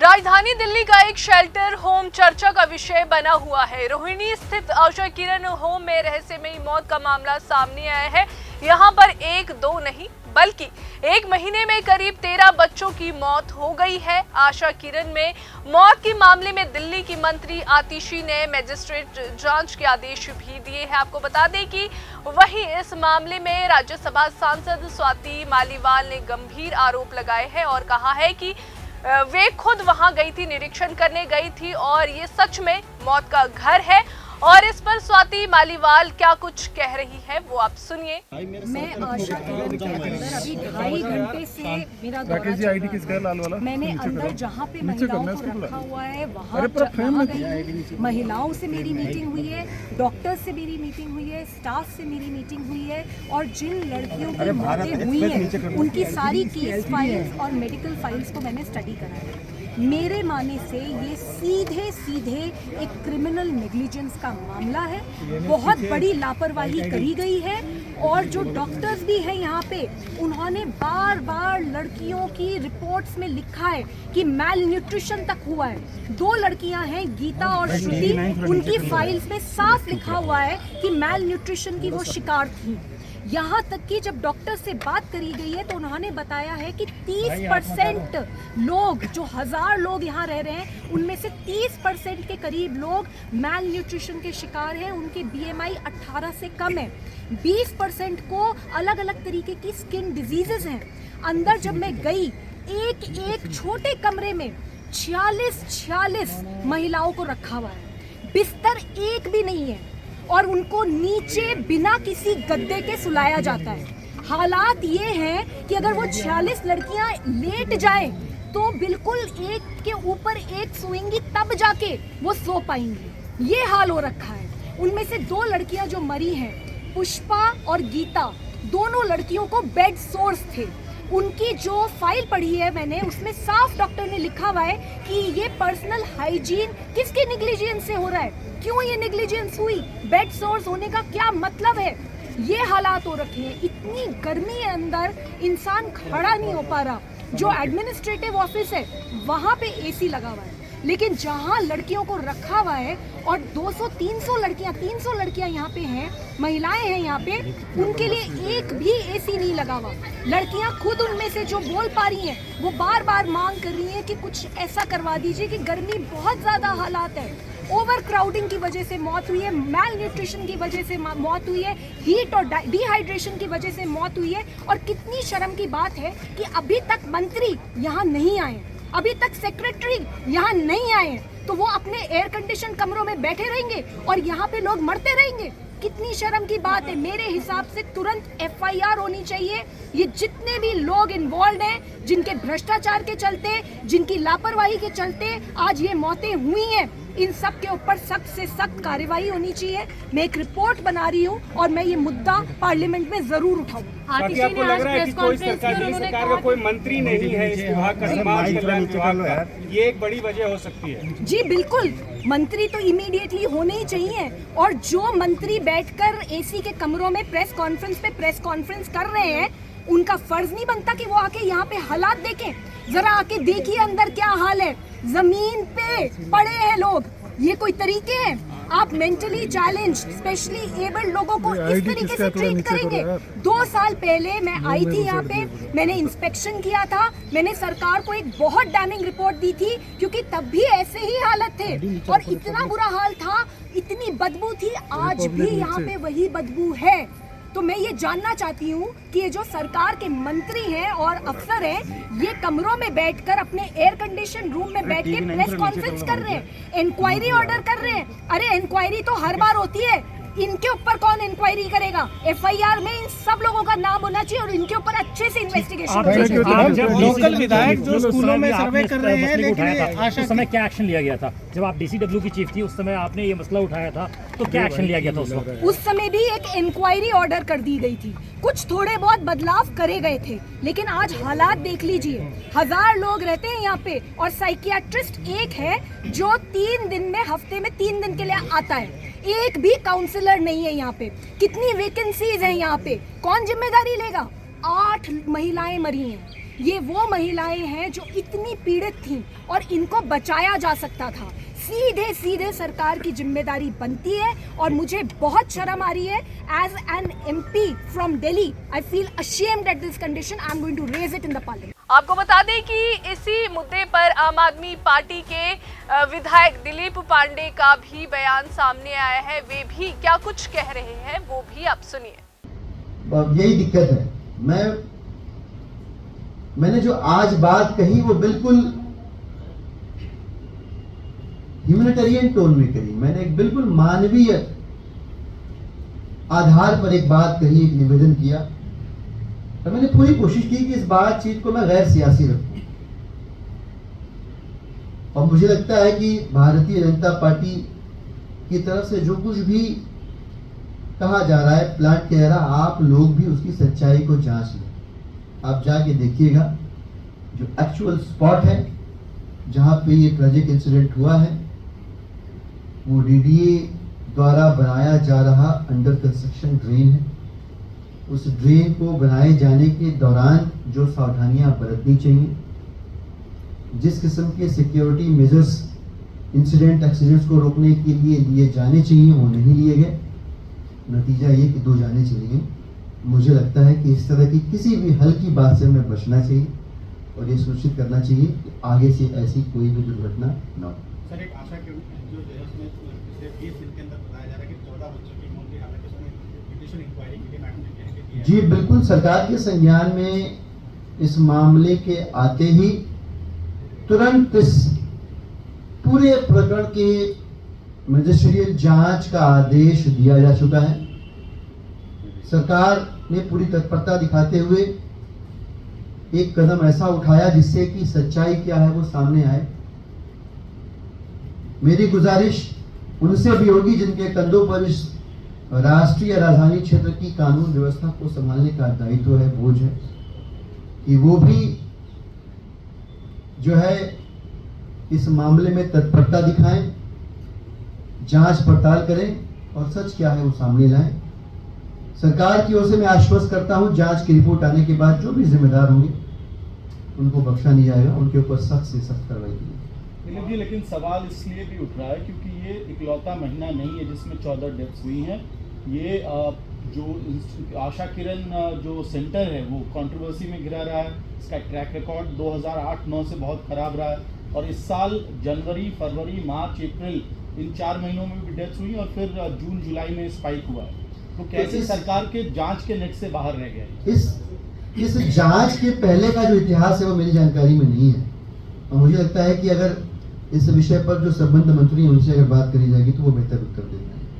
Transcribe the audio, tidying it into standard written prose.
राजधानी दिल्ली का एक शेल्टर होम चर्चा का विषय बना हुआ है। रोहिणी स्थित आशा किरण होम में रहस्यमयी मौत का मामला सामने आया है। यहां पर एक दो नहीं बल्कि एक महीने में करीब 13 बच्चों की मौत हो गई है। आशा किरण में मौत के मामले में दिल्ली की मंत्री आतिशी ने मजिस्ट्रेट जांच के आदेश भी दिए हैं। आपको बता दें कि वहीं इस मामले में राज्यसभा सांसद स्वाति मालीवाल ने गंभीर आरोप लगाए हैं और कहा है कि वे खुद वहां गई थी, निरीक्षण करने गई थी और ये सच में मौत का घर है। और इस पर स्वाति मालीवाल क्या कुछ कह रही है वो आप सुनिए। मैं आशा किरण के अंदर अभी 2.5 घंटे से मेरा दौरा चल रहा है। मैंने अंदर जहाँ पे महिलाओं को रखा हुआ है वहाँ गई। महिलाओं से मेरी मीटिंग हुई है, डॉक्टर से मेरी मीटिंग हुई है, स्टाफ से मेरी मीटिंग हुई है और जिन लड़कियों की मौतें हुई हैं उनकी सारी केस फाइल्स और मेडिकल फाइल्स को मैंने स्टडी करा है। मेरे मानने से ये सीधे सीधे एक क्रिमिनल नेग्लिजेंस का मामला है। बहुत बड़ी लापरवाही करी गई है और जो डॉक्टर्स भी हैं यहाँ पे उन्होंने बार बार लड़कियों की रिपोर्ट्स में लिखा है कि मैल न्यूट्रिशन तक हुआ है। 2 लड़कियां हैं गीता और श्रुति, उनकी फाइल्स में साफ लिखा हुआ है कि मैल न्यूट्रिशन की वो शिकार थी। यहाँ तक कि जब डॉक्टर से बात करी गई है तो उन्होंने बताया है कि 30% लोग, जो 1000 लोग यहाँ रह रहे हैं उनमें से 30% के करीब लोग मैल न्यूट्रिशन के शिकार हैं। उनके BMI 18 से कम है। 20% को अलग अलग तरीके की स्किन डिजीजेस हैं। अंदर जब मैं गई एक छोटे कमरे में 46 महिलाओं को रखा हुआ है, बिस्तर एक भी नहीं है और उनको नीचे बिना किसी गद्दे के सुलाया जाता है। हालात ये हैं कि अगर वो 46 लड़कियां लेट जाएं तो बिल्कुल एक के ऊपर एक सोएंगी तब जाके वो सो पाएंगी। ये हाल हो रखा है। उनमें से 2 लड़कियां जो मरी हैं, पुष्पा और गीता, दोनों लड़कियों को बेड सोर्स थे। उनकी जो फाइल पढ़ी है मैंने, उसमें साफ डॉक्टर ने लिखा हुआ है कि ये पर्सनल हाइजीन किसके नेग्लिजेंस से हो रहा है, क्यों ये नेग्लिजेंस हुई, बेड सोर्स होने का क्या मतलब है। ये हालात हो रखे हैं। इतनी गर्मी है अंदर, इंसान खड़ा नहीं हो पा रहा। जो एडमिनिस्ट्रेटिव ऑफिस है वहाँ पे AC लगा हुआ है, लेकिन जहाँ लड़कियों को रखा हुआ है और 200-300 लड़कियाँ 300 लड़कियाँ यहाँ पे हैं, महिलाएं हैं यहाँ पे, उनके लिए एक भी AC नहीं लगा हुआ। लड़कियाँ खुद उनमें से जो बोल पा रही हैं वो बार बार मांग कर रही हैं कि कुछ ऐसा करवा दीजिए कि गर्मी बहुत ज़्यादा हालात है। ओवर क्राउडिंग की वजह से मौत हुई है, मैल न्यूट्रिशन की वजह से मौत हुई है, हीट और डिहाइड्रेशन की वजह से मौत हुई है। और कितनी शर्म की बात है कि अभी तक मंत्री यहाँ नहीं आए, अभी तक सेक्रेटरी यहाँ नहीं आए, तो वो अपने एयर कंडीशन कमरों में बैठे रहेंगे और यहाँ पे लोग मरते रहेंगे। कितनी शर्म की बात है। मेरे हिसाब से तुरंत FIR होनी चाहिए। ये जितने भी लोग इन्वॉल्व हैं, जिनके भ्रष्टाचार के चलते, जिनकी लापरवाही के चलते आज ये मौतें हुई हैं, इन सब के ऊपर सख्त से सख्त कार्रवाई होनी चाहिए। मैं एक रिपोर्ट बना रही हूँ और मैं ये मुद्दा पार्लियामेंट में जरूर उठाऊंगी। आतिशी ने आज प्रेस कॉन्फ्रेंस की और उन्होंने कहा कोई मंत्री नहीं है इस विभाग का, समाज कल्याण विभाग का, ये एक बड़ी वजह हो सकती है। जी बिल्कुल, मंत्री तो इमीडिएटली होने ही चाहिए। और जो मंत्री बैठकर AC के कमरों में प्रेस कॉन्फ्रेंस कर रहे हैं, उनका फर्ज नहीं बनता कि वो आके यहाँ पे हालात देखें। जरा आके देखिए अंदर क्या हाल है। जमीन पे पड़े हैं लोग। ये कोई तरीके हैं? आप मेंटली चैलेंज, स्पेशली एबल्ड लोगों को इस तरीके से ट्रीट करेंगे? 2 साल पहले मैं आई थी यहाँ पे, मैंने इंस्पेक्शन किया था, मैंने सरकार को एक बहुत डैमिंग रिपोर्ट दी थी क्योंकि तब भी ऐसे ही हालत थे और इतना बुरा हाल था, इतनी बदबू थी। आज भी यहाँ पे वही बदबू है। तो मैं ये जानना चाहती हूँ कि ये जो सरकार के मंत्री हैं और अफसर हैं, ये कमरों में बैठकर अपने एयर कंडीशन रूम में बैठ के प्रेस कॉन्फ्रेंस कर रहे हैं, इंक्वायरी ऑर्डर कर रहे हैं। अरे इंक्वायरी तो हर बार होती है, इनके ऊपर कौन इंक्वायरी करेगा? FIR में इन सब लोगों का नाम होना चाहिए और इनके ऊपर अच्छे से इन्वेस्टिगेशन। लोकल विधायक जो स्कूलों में सर्वे कर रहे हैं, लेकिन उस समय क्या एक्शन लिया गया था? जब आप DCW की चीफ थी उस समय आपने ये मसला उठाया था, तो क्या एक्शन लिया गया था उस वक्त? उस समय भी एक इंक्वायरी ऑर्डर कर दी गई थी। कुछ थोड़े बहुत बदलाव करे गए थे, लेकिन आज हालात देख लीजिए। 1000 लोग रहते हैं यहाँ पे और साइकियाट्रिस्ट एक है जो 3 दिन में, हफ्ते में 3 दिन के लिए आता है। एक भी काउंसलर नहीं है यहाँ पे। कितनी वैकेंसीज हैं यहाँ पे, कौन जिम्मेदारी लेगा? 8 महिलाएं मरी हैं। ये वो महिलाएं हैं जो इतनी पीड़ित थीं और इनको बचाया जा सकता था। सीधे सीधे सरकार की जिम्मेदारी बनती है और मुझे बहुत शर्म आ रही है। As an MP from Delhi, I feel ashamed at this condition. I am going to raise it in the parliament. आपको बता दें कि इसी मुद्दे पर आम आदमी पार्टी के विधायक दिलीप पांडे का भी बयान सामने आया है। वे भी क्या कुछ कह रहे हैं वो भी आप सुनिए। यही दिक्कत है। मैंने जो आज बात कही वो बिल्कुल ह्यूमैनिटेरियन टोन में कही। मैंने एक बिल्कुल मानवीय आधार पर एक बात कही, एक निवेदन किया और मैंने पूरी कोशिश की कि इस बातचीत को मैं गैर सियासी रखूं। और मुझे लगता है कि भारतीय जनता पार्टी की तरफ से जो कुछ भी कहा जा रहा है, प्लांट किया जा रहा है, आप लोग भी उसकी सच्चाई को जांच लें। आप जाके देखिएगा जो एक्चुअल स्पॉट है जहां पे ये ट्रेजिक इंसिडेंट हुआ है, वो DDA द्वारा बनाया जा रहा अंडर कंस्ट्रक्शन ड्रेन है। उस ड्रेन को बनाए जाने के दौरान जो सावधानियां बरतनी चाहिए, जिस किस्म के सिक्योरिटी मेजर्स इंसिडेंट एक्सीडेंट्स को रोकने के लिए लिए जाने चाहिए, वो नहीं लिए गए। नतीजा ये कि 2 जानें चली गई। मुझे लगता है कि इस तरह की किसी भी हल्की बात से हमें बचना चाहिए और ये सुनिश्चित करना चाहिए कि आगे से ऐसी कोई भी दुर्घटना न हो। सर, एक आशा के जो है उसमें पिछले 20 दिन के अंदर बताया जा रहा है कि 14 बच्चों की मौत हुई, हालांकि उसमें जुडिशियल इंक्वायरी के लिए मैडम ने कह दिया। जी बिल्कुल, सरकार के संज्ञान में इस मामले के आते ही तुरंत इस पूरे प्रकरण के मजिस्ट्रियल जांच का आदेश दिया जा चुका है। सरकार ने पूरी तत्परता दिखाते हुए एक कदम ऐसा उठाया जिससे कि सच्चाई क्या है वो सामने आए। मेरी गुजारिश उनसे भी होगी जिनके कंधों पर इस राष्ट्रीय राजधानी क्षेत्र की कानून व्यवस्था को संभालने का दायित्व है, बोझ है, कि वो भी जो है इस मामले में तत्परता दिखाएं, जांच पड़ताल करें और सच क्या है वो सामने लाएं। सरकार की ओर से मैं आश्वस्त करता हूं, जांच की रिपोर्ट आने के बाद जो भी जिम्मेदार होंगे उनको बख्शा नहीं जाएगा, उनके ऊपर सख्त से सख्त कार्रवाई की जाएगी। दिलीप जी, लेकिन सवाल इसलिए भी उठ रहा है क्योंकि ये इकलौता महीना नहीं है जिसमें 14 डेथ्स हुई हैं। ये जो आशा किरण जो सेंटर है वो कंट्रोवर्सी में घिरा रहा है। इसका ट्रैक रिकॉर्ड 2008-9 से बहुत खराब रहा है और इस साल जनवरी, फरवरी, मार्च, अप्रैल इन 4 महीनों में भी डेथ्स हुई और फिर जून, जुलाई में स्पाइक हुआ है। तो कैसे सरकार के जांच के नेट से बाहर रह गए? इस जांच के पहले का जो इतिहास है वो मेरी जानकारी में नहीं है और मुझे लगता है कि अगर इस विषय पर जो संबंध मंत्री हैं उनसे अगर बात करी जाएगी तो वो बेहतर उत्तर देंगे।